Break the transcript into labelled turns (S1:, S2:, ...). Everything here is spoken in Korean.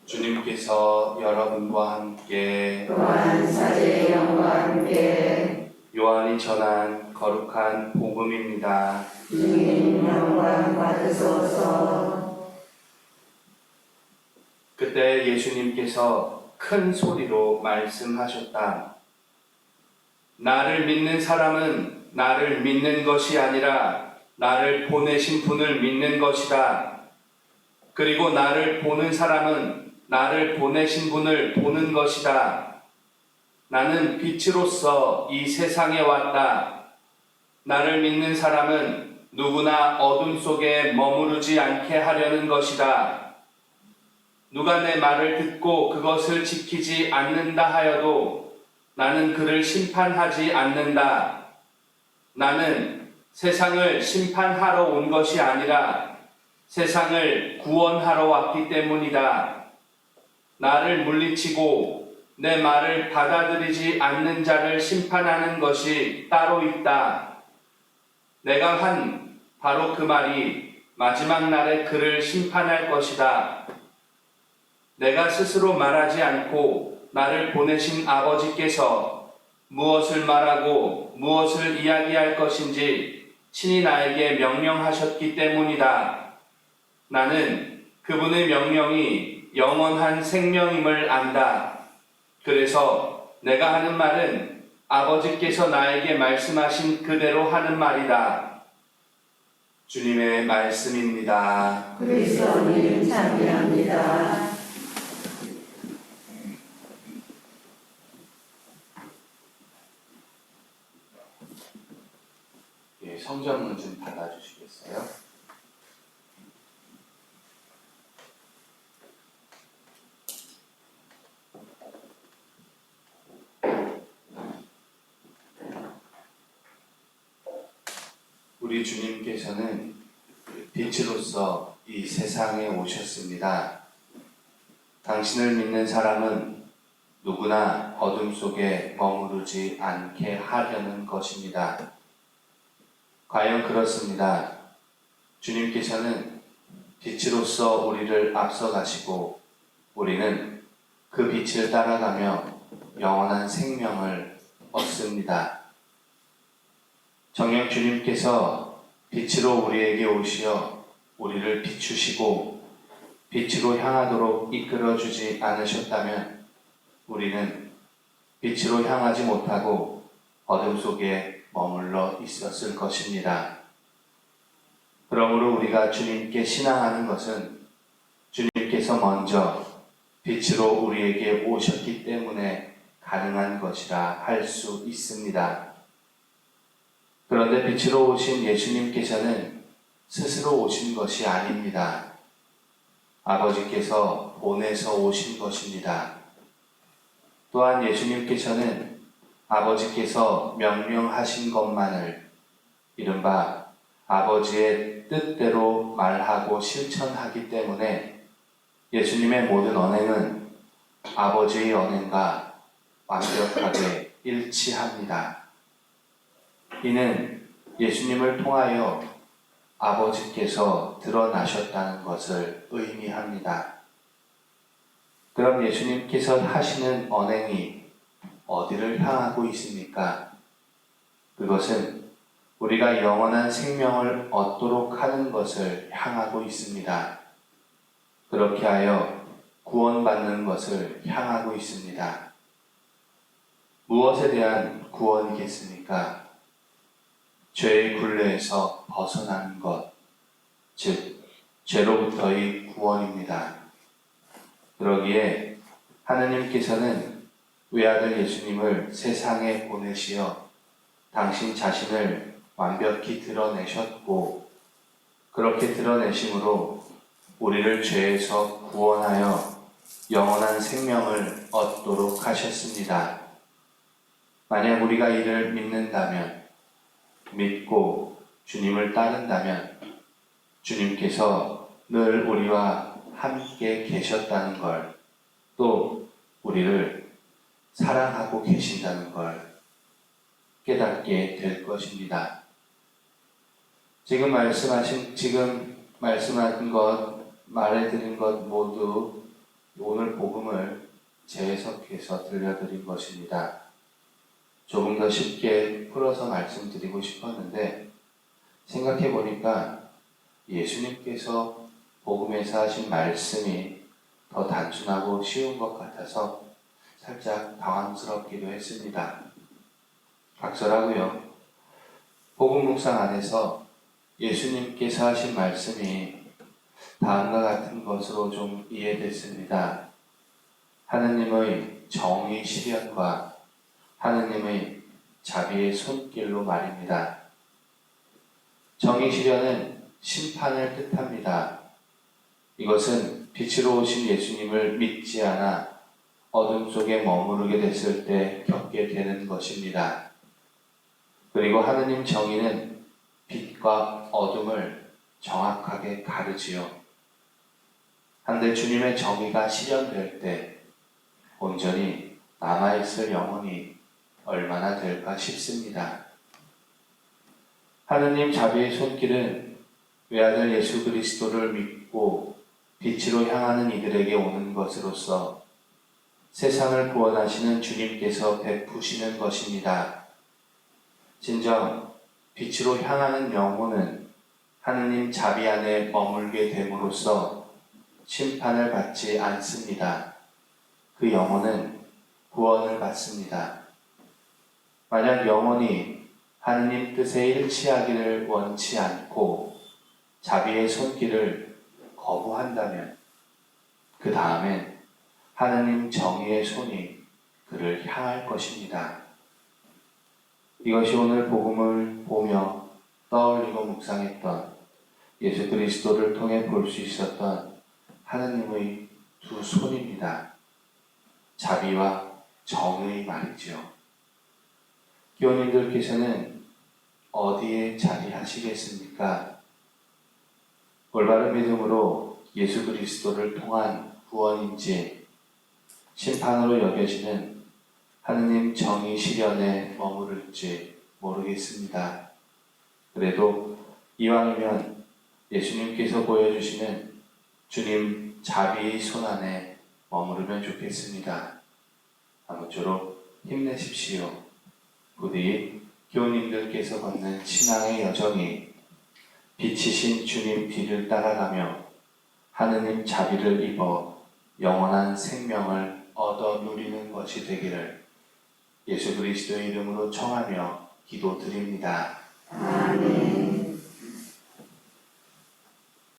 S1: 주님께서 여러분과 함께
S2: 또한 사제의 영과 함께
S1: 요한이 전한 거룩한 복음입니다.
S2: 주님 영광 받으소서.
S1: 그때 예수님께서 큰 소리로 말씀하셨다. 나를 믿는 사람은 나를 믿는 것이 아니라 나를 보내신 분을 믿는 것이다. 그리고 나를 보는 사람은 나를 보내신 분을 보는 것이다. 나는 빛으로서 이 세상에 왔다. 나를 믿는 사람은 누구나 어둠 속에 머무르지 않게 하려는 것이다. 누가 내 말을 듣고 그것을 지키지 않는다 하여도 나는 그를 심판하지 않는다. 나는 세상을 심판하러 온 것이 아니라 세상을 구원하러 왔기 때문이다. 나를 물리치고 내 말을 받아들이지 않는 자를 심판하는 것이 따로 있다. 내가 한 바로 그 말이 마지막 날에 그를 심판할 것이다. 내가 스스로 말하지 않고 나를 보내신 아버지께서 무엇을 말하고 무엇을 이야기할 것인지 친히 나에게 명령하셨기 때문이다. 나는 그분의 명령이 영원한 생명임을 안다. 그래서 내가 하는 말은 아버지께서 나에게 말씀하신 그대로 하는 말이다. 주님의 말씀입니다.
S2: 그리스도님 찬미합니다.
S1: 성경문 좀 받아주시겠어요? 우리 주님께서는 빛으로서 이 세상에 오셨습니다. 당신을 믿는 사람은 누구나 어둠 속에 머무르지 않게 하려는 것입니다. 과연 그렇습니다. 주님께서는 빛으로서 우리를 앞서가시고 우리는 그 빛을 따라가며 영원한 생명을 얻습니다. 정녕 주님께서 빛으로 우리에게 오시어 우리를 비추시고 빛으로 향하도록 이끌어주지 않으셨다면 우리는 빛으로 향하지 못하고 어둠 속에 머물러 있었을 것입니다. 그러므로 우리가 주님께 신앙하는 것은 주님께서 먼저 빛으로 우리에게 오셨기 때문에 가능한 것이라 할 수 있습니다. 그런데 빛으로 오신 예수님께서는 스스로 오신 것이 아닙니다. 아버지께서 보내서 오신 것입니다. 또한 예수님께서는 아버지께서 명령하신 것만을 이른바 아버지의 뜻대로 말하고 실천하기 때문에 예수님의 모든 언행은 아버지의 언행과 완벽하게 일치합니다. 이는 예수님을 통하여 아버지께서 드러나셨다는 것을 의미합니다. 그럼 예수님께서 하시는 언행이 어디를 향하고 있습니까? 그것은 우리가 영원한 생명을 얻도록 하는 것을 향하고 있습니다. 그렇게 하여 구원받는 것을 향하고 있습니다. 무엇에 대한 구원이겠습니까? 죄의 굴레에서 벗어나는 것, 즉 죄로부터의 구원입니다. 그러기에 하느님께서는 외아들 예수님을 세상에 보내시어 당신 자신을 완벽히 드러내셨고 그렇게 드러내심으로 우리를 죄에서 구원하여 영원한 생명을 얻도록 하셨습니다. 만약 우리가 이를 믿는다면, 믿고 주님을 따른다면 주님께서 늘 우리와 함께 계셨다는 걸, 또 우리를 사랑하고 계신다는 걸 깨닫게 될 것입니다. 지금 말씀한 것, 말해드린 것 모두 오늘 복음을 재해석해서 들려드린 것입니다. 조금 더 쉽게 풀어서 말씀드리고 싶었는데 생각해 보니까 예수님께서 복음에서 하신 말씀이 더 단순하고 쉬운 것 같아서 살짝 당황스럽기도 했습니다. 각설하고요. 복음 묵상 안에서 예수님께서 하신 말씀이 다음과 같은 것으로 좀 이해됐습니다. 하느님의 정의 실현과 하느님의 자비의 손길로 말입니다. 정의 실현은 심판을 뜻합니다. 이것은 빛으로 오신 예수님을 믿지 않아 어둠 속에 머무르게 됐을 때 겪게 되는 것입니다. 그리고 하느님 정의는 빛과 어둠을 정확하게 가르지요. 한데 주님의 정의가 실현될 때 온전히 남아있을 영혼이 얼마나 될까 싶습니다. 하느님 자비의 손길은 외아들 예수 그리스도를 믿고 빛으로 향하는 이들에게 오는 것으로서 세상을 구원하시는 주님께서 베푸시는 것입니다. 진정 빛으로 향하는 영혼은 하느님 자비 안에 머물게 됨으로써 심판을 받지 않습니다. 그 영혼은 구원을 받습니다. 만약 영혼이 하느님 뜻에 일치하기를 원치 않고 자비의 손길을 거부한다면 그 다음엔 하느님 정의의 손이 그를 향할 것입니다. 이것이 오늘 복음을 보며 떠올리고 묵상했던 예수 그리스도를 통해 볼 수 있었던 하느님의 두 손입니다. 자비와 정의 말이죠. 교우님들께서는 어디에 자리하시겠습니까? 올바른 믿음으로 예수 그리스도를 통한 구원인지 심판으로 여겨지는 하느님 정의 실현에 머무를지 모르겠습니다. 그래도 이왕이면 예수님께서 보여주시는 주님 자비의 손 안에 머무르면 좋겠습니다. 아무쪼록 힘내십시오. 부디 교우님들께서 걷는 신앙의 여정이 빛이신 주님 뒤를 따라가며 하느님 자비를 입어 영원한 생명을 얻어 누리는 것이 되기를 예수 그리스도의 이름으로 청하며 기도드립니다.
S2: 아멘.